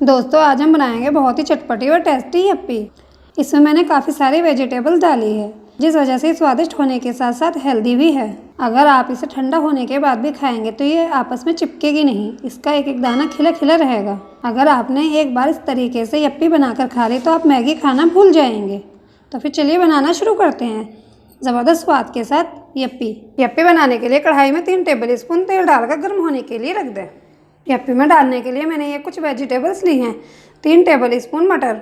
दोस्तों आज हम बनाएंगे बहुत ही चटपटी और टेस्टी यप्पी। इसमें मैंने काफ़ी सारी वेजिटेबल्स डाली है, जिस वजह से स्वादिष्ट होने के साथ साथ हेल्दी भी है। अगर आप इसे ठंडा होने के बाद भी खाएंगे तो ये आपस में चिपकेगी नहीं, इसका एक एक दाना खिला खिला रहेगा। अगर आपने एक बार इस तरीके से यप्पी बनाकर खा ली तो आप मैगी खाना भूल जाएंगे। तो फिर चलिए बनाना शुरू करते हैं ज़बरदस्त स्वाद के साथ यप्पी बनाने के लिए कढ़ाई में 3 टेबल स्पून तेल डालकर गर्म होने के लिए रख दें। यप्पी में डालने के लिए मैंने ये कुछ वेजिटेबल्स ली हैं। 3 टेबल स्पून मटर,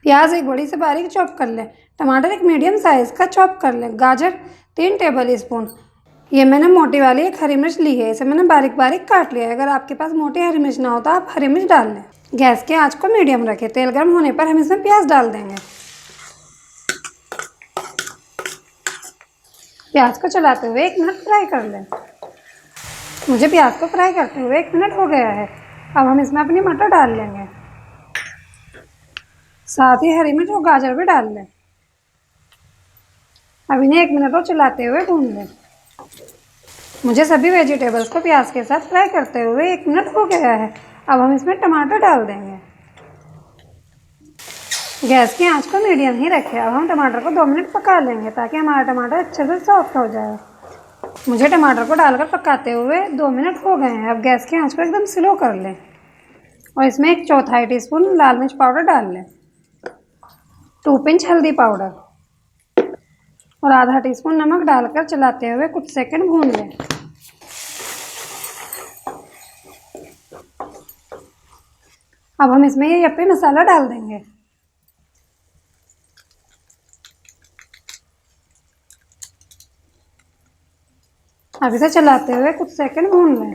प्याज एक बड़ी से बारीक चॉप कर लें, टमाटर एक मीडियम साइज़ का चॉप कर लें, गाजर 3 टेबल स्पून। ये मैंने मोटी वाली एक हरी मिर्च ली है, इसे मैंने बारीक बारीक काट लिया है। अगर आपके पास मोटी हरी मिर्च ना हो तो आप हरी मिर्च डाल लें। गैस के आंच को मीडियम रखें। तेल गर्म होने पर हम इसमें प्याज डाल देंगे। प्याज को चलाते हुए 1 मिनट फ्राई कर लें। मुझे प्याज को फ्राई करते हुए 1 मिनट हो गया है। अब हम इसमें अपनी मटर डाल लेंगे, साथ ही हरी मिर्च और गाजर भी डाल लें। अब इन्हें 1 मिनट और चलाते हुए भून लें। मुझे सभी वेजिटेबल्स को प्याज के साथ फ्राई करते हुए 1 मिनट हो गया है। अब हम इसमें टमाटर डाल देंगे। गैस की आंच को मीडियम ही रखें। अब हम टमाटर को 2 मिनट पका लेंगे ताकि हमारा टमाटर अच्छे से सॉफ्ट हो जाए। मुझे टमाटर को डालकर पकाते हुए 2 मिनट हो गए हैं। अब गैस की आंच को एकदम स्लो कर लें और इसमें 1/4 टीस्पून लाल मिर्च पाउडर डाल लें, 2 पिंच हल्दी पाउडर और आधा टीस्पून नमक डालकर चलाते हुए कुछ सेकंड भून लें। अब हम इसमें ये यप्पी मसाला डाल देंगे। अब इसे चलाते हुए कुछ सेकंड भून लें।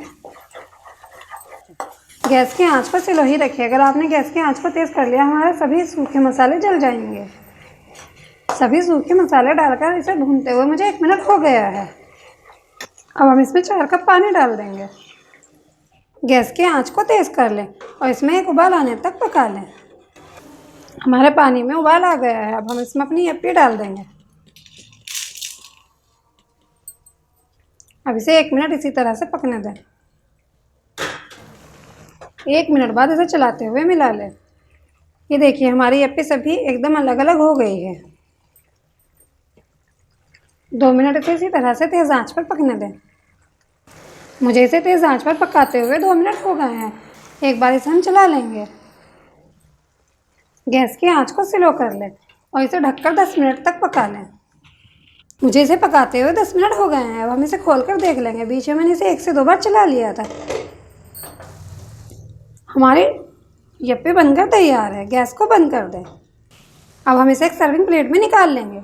गैस की आंच को स्लो ही रखिए। अगर आपने गैस की आंच को तेज़ कर लिया हमारे सभी सूखे मसाले जल जाएंगे। सभी सूखे मसाले डालकर इसे भूनते हुए मुझे 1 मिनट हो गया है। अब हम इसमें 4 कप पानी डाल देंगे। गैस की आंच को तेज़ कर लें और इसमें एक उबाल आने तक पका लें। हमारे पानी में उबाल आ गया है। अब हम इसमें अपनी यप्पी डाल देंगे। अब इसे 1 मिनट इसी तरह से पकने दें। 1 मिनट बाद इसे चलाते हुए मिला लें। ये देखिए हमारी यप्पी सभी एकदम अलग अलग हो गई है। 2 मिनट इसे इसी तरह से तेज़ आंच पर पकने दें। मुझे इसे तेज़ आंच पर पकाते हुए 2 मिनट हो गए हैं। एक बार इसे हम चला लेंगे। गैस की आंच को स्लो कर लें और इसे ढककर 10 मिनट तक पका लें। मुझे इसे पकाते हुए 10 मिनट हो गए हैं। अब हम इसे खोलकर देख लेंगे। बीच में मैंने इसे 1 से 2 बार चला लिया था। हमारी यप्पी बनकर तैयार है। गैस को बंद कर दें। अब हम इसे एक सर्विंग प्लेट में निकाल लेंगे।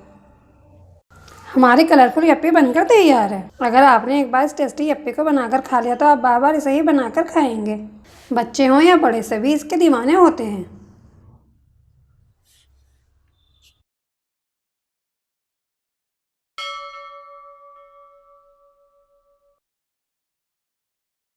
हमारी कलरफुल यप्पी बनकर तैयार है। अगर आपने एक बार इस टेस्टी यप्पी को बनाकर खा लिया तो आप बार बार इसे ही बनाकर खाएंगे। बच्चे हों या बड़े सभी इसके दीवाने होते हैं।